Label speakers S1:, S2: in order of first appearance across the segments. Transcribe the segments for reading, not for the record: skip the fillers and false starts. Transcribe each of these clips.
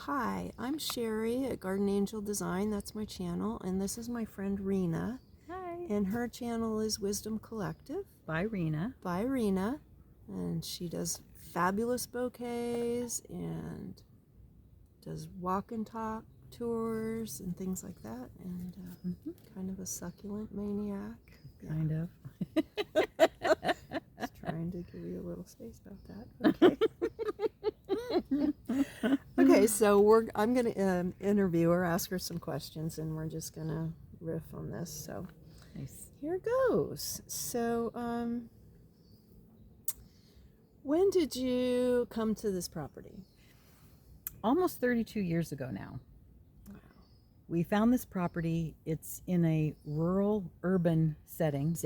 S1: hi, I'm Sherry at Garden Angel Design. That's my channel. And this is my friend Rena.
S2: Hi.
S1: And her channel is Wisdom Collective.
S2: By Rena.
S1: By Rena. And she does fabulous bouquets and does walk and talk tours and things like that. And kind of a succulent maniac.
S2: Kind of.
S1: Just trying to give you a little space about that. Okay. Okay, so I'm going to interview her, ask her some questions, and we're just going to riff on this. So
S2: Nice.
S1: here goes. So when did you come to this property?
S2: Almost 32 years ago now.
S1: Wow.
S2: We found this property. It's in a rural urban setting.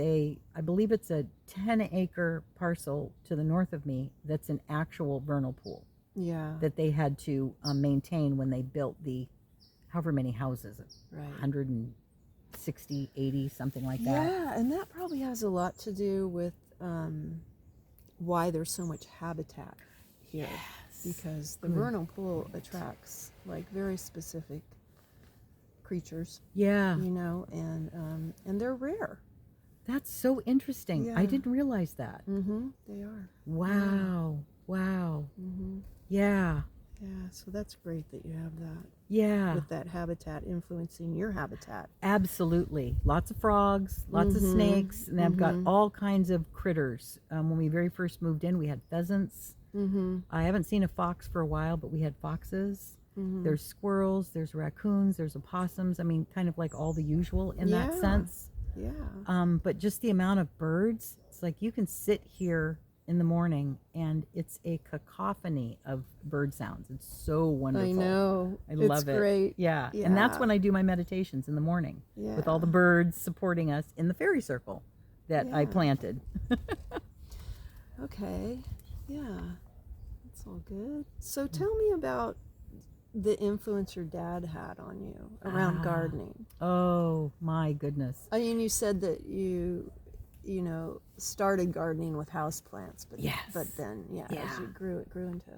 S2: I believe it's a 10-acre parcel to the north of me that's an actual vernal pool.
S1: Yeah.
S2: That they had to maintain when they built the however many houses,
S1: Right.
S2: 160, 80, something like that.
S1: Yeah, and that probably has a lot to do with why there's so much habitat here.
S2: Yes.
S1: Because the vernal pool attracts like very specific creatures,
S2: Yeah.
S1: you know, and they're rare.
S2: That's so interesting.
S1: Yeah.
S2: I didn't realize that.
S1: They are.
S2: Wow. Wow. Yeah.
S1: Yeah, so that's great that you have that.
S2: Yeah.
S1: With that habitat influencing your habitat.
S2: Absolutely. Lots of frogs, lots of snakes, and I've got all kinds of critters. When we very first moved in, we had pheasants. I haven't seen a fox for a while, but we had foxes. There's squirrels, there's raccoons, there's opossums. I mean, kind of like all the usual in that sense.
S1: Yeah.
S2: But just the amount of birds, it's like you can sit here in the morning and it's a cacophony of bird sounds. It's so wonderful.
S1: I know.
S2: I love
S1: it's
S2: it.
S1: Great.
S2: Yeah. And that's when I do my meditations in the morning with all the birds supporting us in the fairy circle that I planted.
S1: Okay. Yeah. That's all good. So tell me about the influence your dad had on you around gardening.
S2: Oh my goodness.
S1: I mean, you said that you started gardening with houseplants, but but then as you grew, it grew into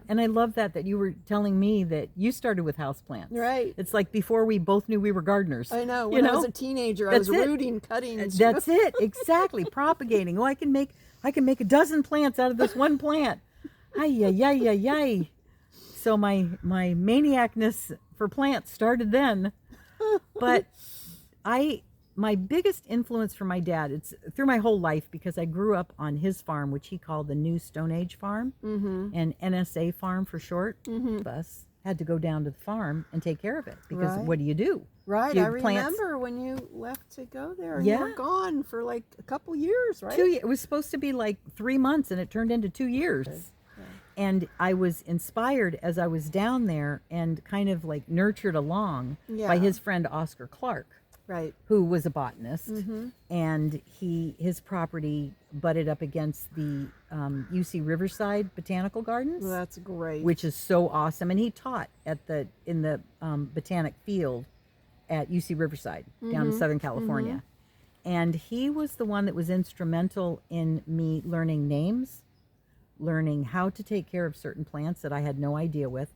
S2: and I love that you were telling me that you started with houseplants.
S1: Right.
S2: It's like before we both knew we were gardeners.
S1: I know. When I was a teenager, I was rooting, cutting.
S2: That's it. Exactly. Propagating. Oh, I can make a dozen plants out of this one plant. Ay. So my maniacness for plants started then. But my biggest influence from my dad, it's through my whole life because I grew up on his farm, which he called the New Stone Age Farm, and NSA Farm for short. Us had to go down to the farm and take care of it because what do?
S1: Right, I remember when you left to go there. And you were gone for like a couple years, right?
S2: 2 years. It was supposed to be like 3 months, and it turned into 2 years. And I was inspired as I was down there and kind of like nurtured along by his friend Oscar Clark.
S1: Right.
S2: Who was a botanist, and his property butted up against the UC Riverside Botanical Gardens.
S1: Well, that's great.
S2: Which is so awesome, and he taught in the botanic field at UC Riverside down in Southern California, and he was the one that was instrumental in me learning names, learning how to take care of certain plants that I had no idea with,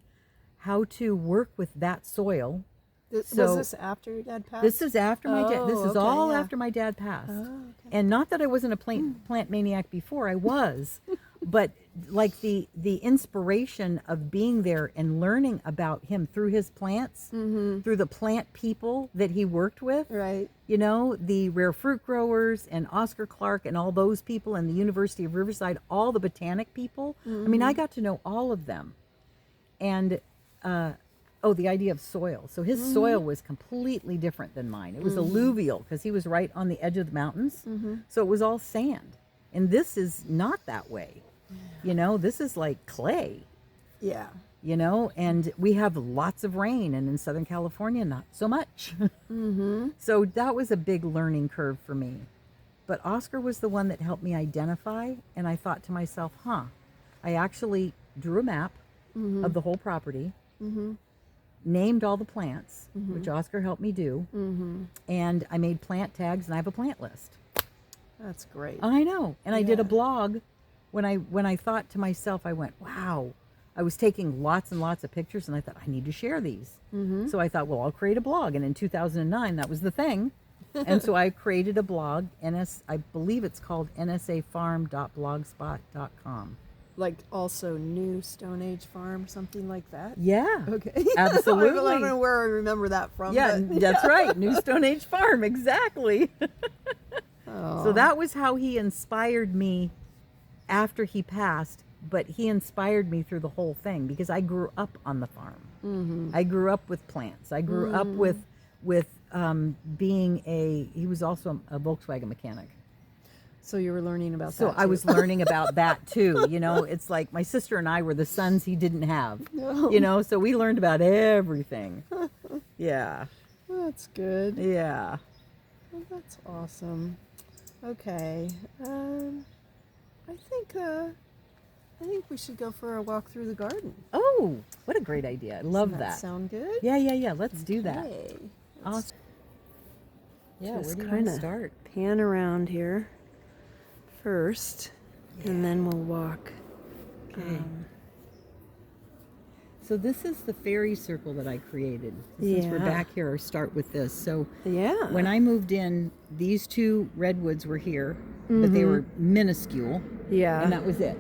S2: how to work with that soil.
S1: Was this after your dad passed?
S2: This is after my dad. This is all after my dad passed.
S1: Oh, okay.
S2: And not that I wasn't a plant maniac before, I was, but like the inspiration of being there and learning about him through his plants, through the plant people that he worked with.
S1: Right.
S2: You know, the rare fruit growers and Oscar Clark and all those people and the University of Riverside, all the botanic people. I mean, I got to know all of them. And the idea of soil. So his soil was completely different than mine. It was alluvial because he was right on the edge of the mountains. So it was all sand. And this is not that way. You know, this is like clay.
S1: Yeah.
S2: You know, and we have lots of rain, and in Southern California, not so much. So that was a big learning curve for me. But Oscar was the one that helped me identify, and I thought to myself, I actually drew a map of the whole property, named all the plants, which Oscar helped me do, and I made plant tags, and I have a plant list.
S1: That's great.
S2: I know. And I did a blog when I thought to myself, I went, wow, I was taking lots and lots of pictures, and I thought, I need to share these.
S1: Mm-hmm.
S2: So I thought, well, I'll create a blog. And in 2009, that was the thing. And so I created a blog, I believe it's called nsafarm.blogspot.com.
S1: Like also New Stone Age Farm, something like that?
S2: Yeah.
S1: Okay.
S2: Absolutely.
S1: I don't know where I remember that from.
S2: Yeah,
S1: but,
S2: that's right. New Stone Age Farm, exactly.
S1: Oh.
S2: So that was how he inspired me after he passed, but he inspired me through the whole thing because I grew up on the farm.
S1: Mm-hmm.
S2: I grew up with plants. I grew up with being he was also a Volkswagen mechanic.
S1: So you were learning about that.
S2: So I
S1: too.
S2: was learning about that too. You know, it's like my sister and I were the sons he didn't have.
S1: No.
S2: You know, so we learned about everything. Yeah.
S1: That's good.
S2: Yeah.
S1: Well, that's awesome. Okay. I think we should go for a walk through the garden.
S2: Oh, what a great idea. I love
S1: Doesn't
S2: that.
S1: Sound good?
S2: Yeah. Let's do that.
S1: Okay.
S2: Awesome. Yeah, where
S1: Just
S2: do you want to
S1: kinda
S2: start?
S1: pan around here first, and then we'll walk.
S2: Okay. So this is the fairy circle that I created. Since we're
S1: Yeah.
S2: back here, I'll start with this. So
S1: Yeah.
S2: when I moved in, these two redwoods were here, but they were minuscule,
S1: yeah.
S2: and that was it.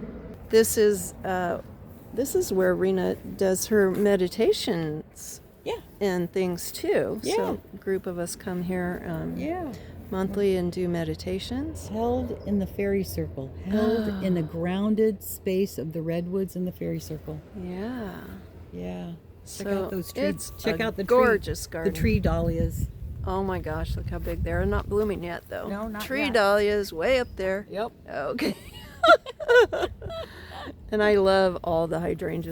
S1: This is where Rena does her meditations
S2: Yeah.
S1: and things too.
S2: Yeah.
S1: So a group of us come here
S2: Yeah.
S1: monthly and do meditations.
S2: Held in the fairy circle, held in the grounded space of the redwoods in the fairy circle.
S1: Yeah.
S2: Yeah. Check
S1: So
S2: out those trees.
S1: it's
S2: Check
S1: a
S2: out the
S1: gorgeous garden.
S2: The tree dahlias.
S1: Oh my gosh, look how big they are. Not blooming yet though.
S2: No, not
S1: Tree
S2: yet.
S1: dahlias way up there.
S2: Yep.
S1: Okay. And I love all the hydrangeas